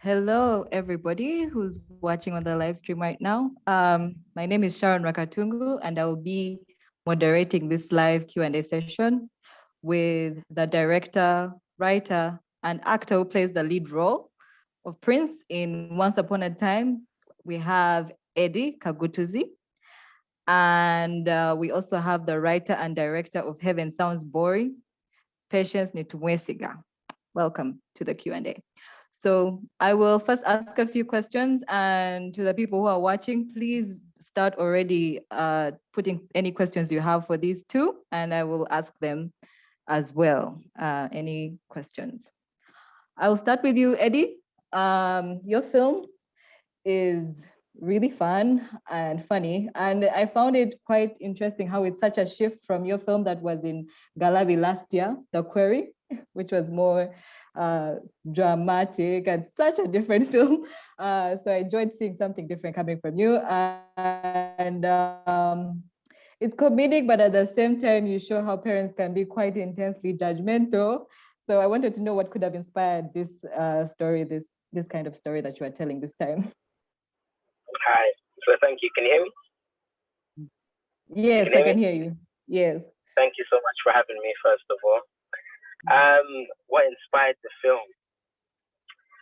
Hello, everybody who's watching on the live stream right now. My name is Sharon Rwakatungu, and I will be moderating this live Q&A session with the director, writer, and actor who plays the lead role of Prince in Once Upon a Time. We have Eddie Kagutuzi, and we also have the writer and director of Heaven Sounds Boring, Patience Nitumwesiga. Welcome to the Q&A. So I will first ask a few questions, and to the people who are watching, please start already putting any questions you have for these two, and I will ask them as well. Any questions? I will start with you, Eddie. Your film is really fun and funny, and I found it quite interesting how it's such a shift from your film that was in Ngalabi last year, The Query, which was more dramatic and such a different film. So I enjoyed seeing something different coming from you. And it's comedic, but at the same time, you show how parents can be quite intensely judgmental. So I wanted to know what could have inspired this story, this kind of story that you are telling this time. Hi. So thank you. Can you hear me? Yes, I can hear you. Yes. Thank you so much for having me, first of all. What inspired the film?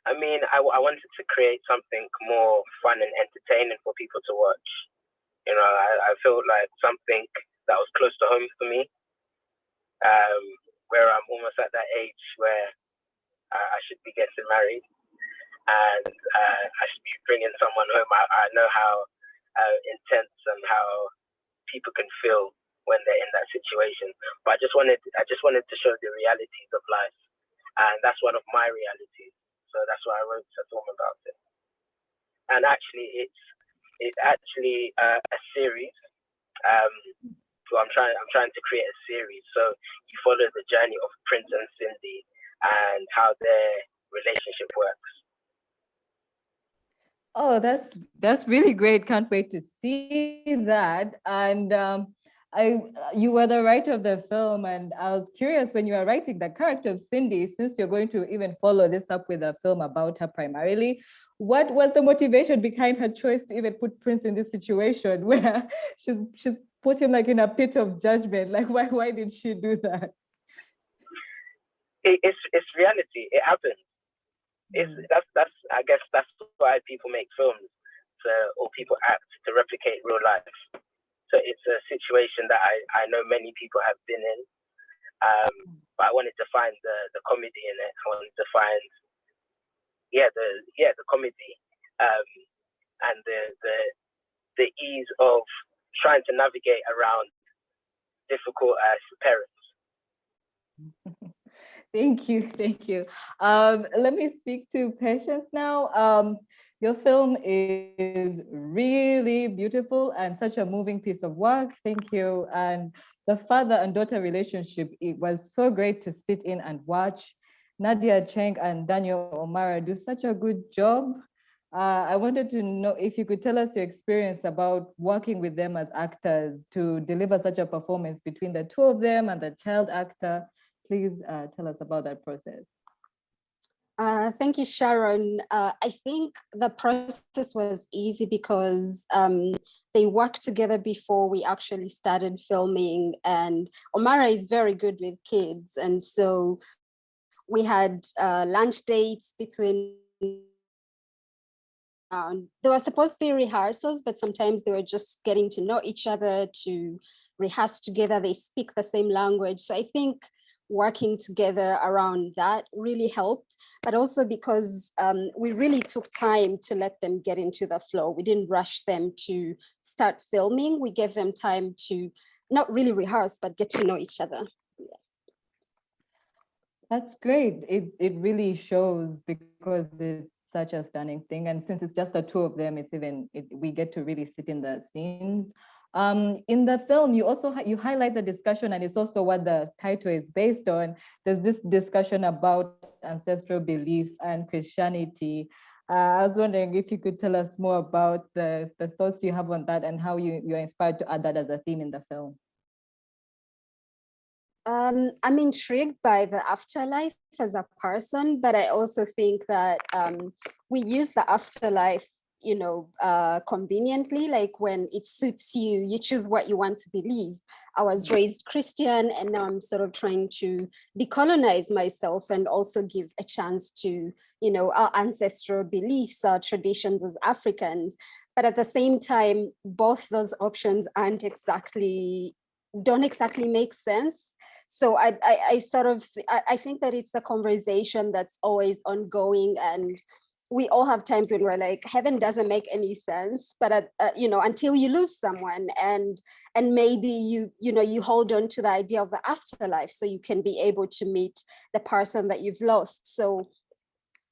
I mean, I wanted to create something more fun and entertaining for people to watch. You know, I felt like something that was close to home for me, where I'm almost at that age where I should be getting married and I should be bringing someone home. I know how intense and how people can feel when they're in that situation. But I just wanted to show the realities of life, and that's one of my realities. So that's why I wrote a film about it. And actually, it's actually a series. So I'm trying to create a series. So you follow the journey of Prince and Cindy and how their relationship works. Oh, that's really great. Can't wait to see that. And you were the writer of the film, and I was curious when you were writing the character of Cindy, since you're going to even follow this up with a film about her primarily, what was the motivation behind her choice to even put Prince in this situation where she's put him like in a pit of judgment? Like why did she do that? It's reality. It happens. That's I guess that's why people make films, or people act to replicate real life. So it's a situation that I know many people have been in, but I wanted to find the comedy in it. I wanted to find the comedy, and the ease of trying to navigate around difficult parents. Thank you. Let me speak to Patience now. Your film is really beautiful and such a moving piece of work. Thank you. And the father and daughter relationship, it was so great to sit in and watch. Nadia Cheng and Daniel Omara do such a good job. I wanted to know if you could tell us your experience about working with them as actors to deliver such a performance between the two of them and the child actor. Please tell us about that process. Thank you, Sharon. I think the process was easy because they worked together before we actually started filming, and Omara is very good with kids. And so we had lunch dates between. There were supposed to be rehearsals, but sometimes they were just getting to know each other, to rehearse together. They speak the same language. So I think working together around that really helped, but also because we really took time to let them get into the flow. We didn't rush them to start filming. We gave them time to not really rehearse, but get to know each other. Yeah. That's great. It really shows because it's such a stunning thing. And since it's just the two of them, we get to really sit in the scenes. In the film, you also you highlight the discussion, and it's also what the title is based on. There's this discussion about ancestral belief and Christianity. I was wondering if you could tell us more about the thoughts you have on that and how you're inspired to add that as a theme in the film. I'm intrigued by the afterlife as a person, but I also think that we use the afterlife, conveniently, like when it suits you, you choose what you want to believe. I was raised Christian, and now I'm sort of trying to decolonize myself and also give a chance to, our ancestral beliefs, our traditions as Africans. But at the same time, both those options don't exactly make sense. So I think that it's a conversation that's always ongoing, and we all have times when we're like, heaven doesn't make any sense, but until you lose someone, and maybe you hold on to the idea of the afterlife so you can be able to meet the person that you've lost. So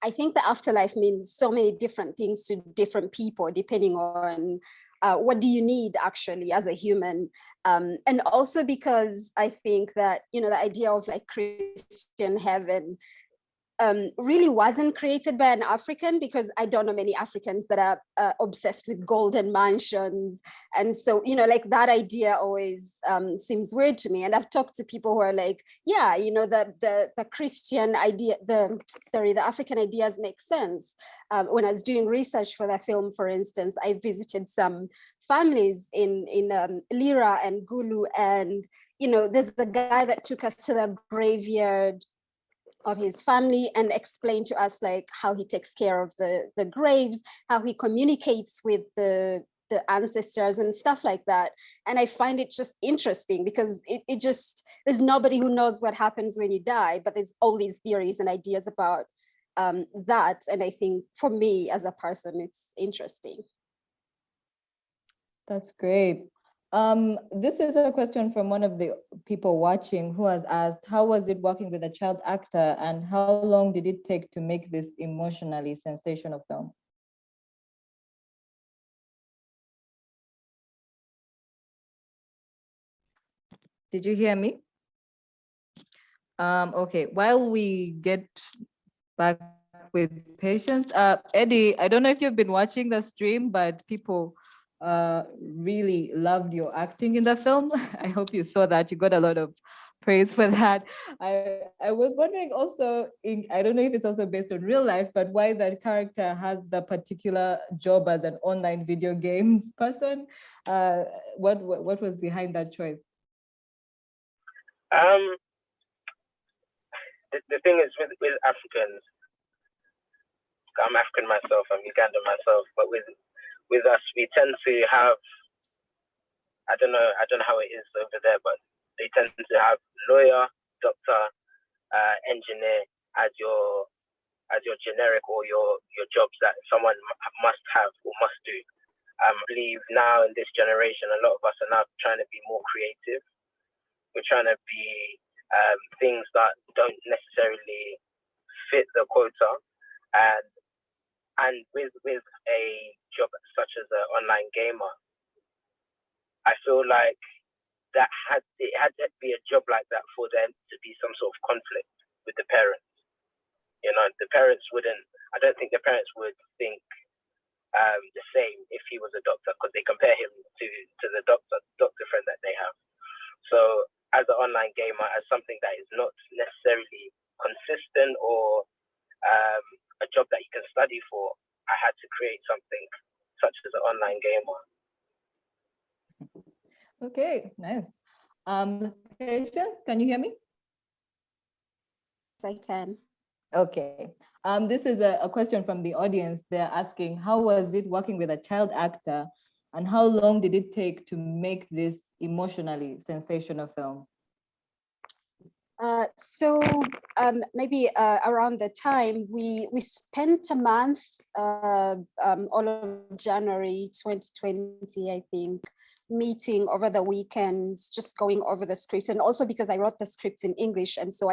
I think the afterlife means so many different things to different people, depending on what do you need actually as a human. And also because I think that, the idea of like Christian heaven really wasn't created by an African, because I don't know many Africans that are obsessed with golden mansions. And so, like that idea always seems weird to me. And I've talked to people who are like, yeah, the Christian idea, the African ideas make sense. When I was doing research for the film, for instance, I visited some families in Lira and Gulu, and, there's the guy that took us to the graveyard of his family and explain to us like how he takes care of the graves, how he communicates with the ancestors and stuff like that. And I find it just interesting because it just, there's nobody who knows what happens when you die, but there's all these theories and ideas about that. And I think for me as a person, it's interesting. That's great. This is a question from one of the people watching who has asked, how was it working with a child actor, and how long did it take to make this emotionally sensational film? Did you hear me? Okay, while we get back with Patience, Eddie, I don't know if you've been watching the stream, but people really loved your acting in the film. I hope you saw that. You got a lot of praise for that. I was wondering also, I don't know if it's also based on real life, but why that character has the particular job as an online video games person. What was behind that choice? The thing is with Africans, I'm African myself, I'm Ugandan myself, but with us, we tend to have, I don't know how it is over there, but they tend to have lawyer, doctor, engineer as your generic or your jobs that someone must have or must do. I believe now in this generation, a lot of us are now trying to be more creative. We're trying to be things that don't necessarily fit the quota, and with a job such as an online gamer, I feel like it had to be a job like that for there to be some sort of conflict with the parents. The parents wouldn't. I don't think the parents would think the same if he was a doctor, because they compare him to the doctor friend that they have. So as an online gamer, as something that is not necessarily consistent or a job that you can study for, I had to create something such as an online gamer. Okay, nice. Patience, can you hear me? Yes, I can. Okay. This is a question from the audience. They're asking, how was it working with a child actor, and how long did it take to make this emotionally sensational film? So maybe around the time we spent a month, all of January 2020, I think, meeting over the weekends, just going over the script. And also because I wrote the script in English, and so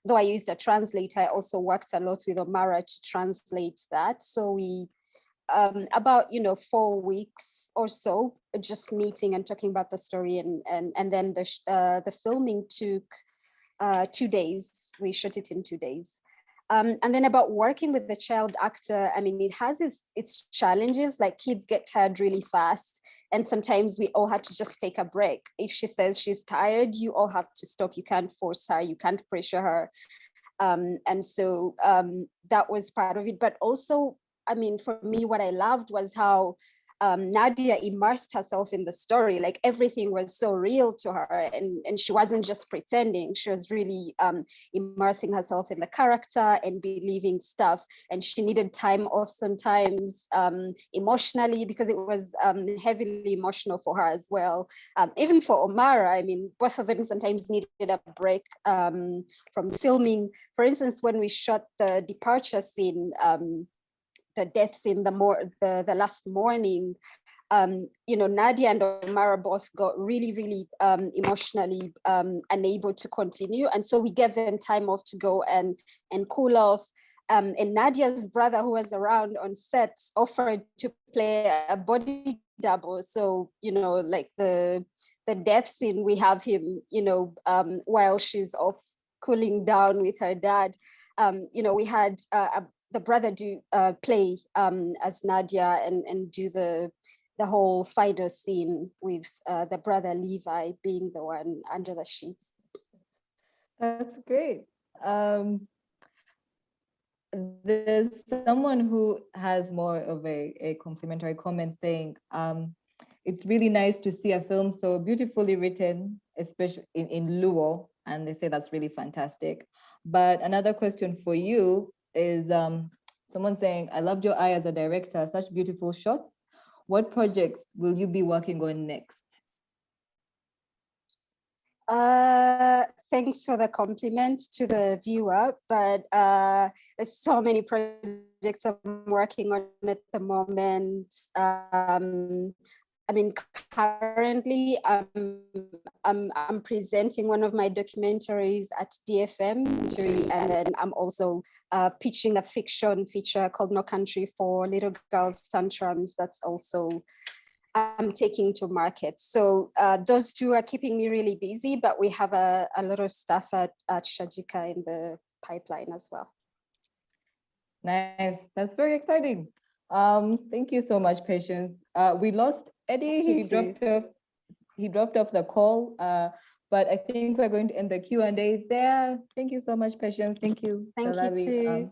though I used a translator, I also worked a lot with Omara to translate that. So we about 4 weeks or so, just meeting and talking about the story, and then the filming took 2 days. We shot it in 2 days. And then about working with the child actor, I mean, it has its challenges, like kids get tired really fast. And sometimes we all have to just take a break. If she says she's tired, you all have to stop. You can't force her, you can't pressure her. And so that was part of it. But also, I mean, for me, what I loved was how Nadia immersed herself in the story. Like everything was so real to her, and she wasn't just pretending. She was really immersing herself in the character and believing stuff. And she needed time off sometimes emotionally, because it was heavily emotional for her as well. Even for Omara, I mean, both of them sometimes needed a break from filming. For instance, when we shot the departure scene, the deaths in the last morning, you know, Nadia and Omara both got really emotionally unable to continue, and so we gave them time off to go and cool off. And Nadia's brother, who was around on set, offered to play a body double. So, you know, like the death scene, we have him, you know, while she's off cooling down with her dad. You know, we had the brother do play as Nadia and do the whole final scene with the brother Levi being the one under the sheets. That's great. There's someone who has more of a complimentary comment saying, it's really nice to see a film so beautifully written, especially in Luo, and they say that's really fantastic. But another question for you is someone saying, I loved your eye as a director, such beautiful shots. What projects will you be working on next? Thanks for the compliment to the viewer, but there's so many projects I'm working on at the moment. I mean, currently I'm presenting one of my documentaries at DFM, and then I'm also pitching a fiction feature called No Country for Little Girls Tantrums. That's also I'm taking to market. So those two are keeping me really busy, but we have a lot of stuff at Shajika in the pipeline as well. Nice, that's very exciting. Thank you so much, Patience. We lost Eddie, he dropped off the call, but I think we're going to end the Q&A there. Thank you so much, Patience. Thank you, Thank Ngalabi. you too.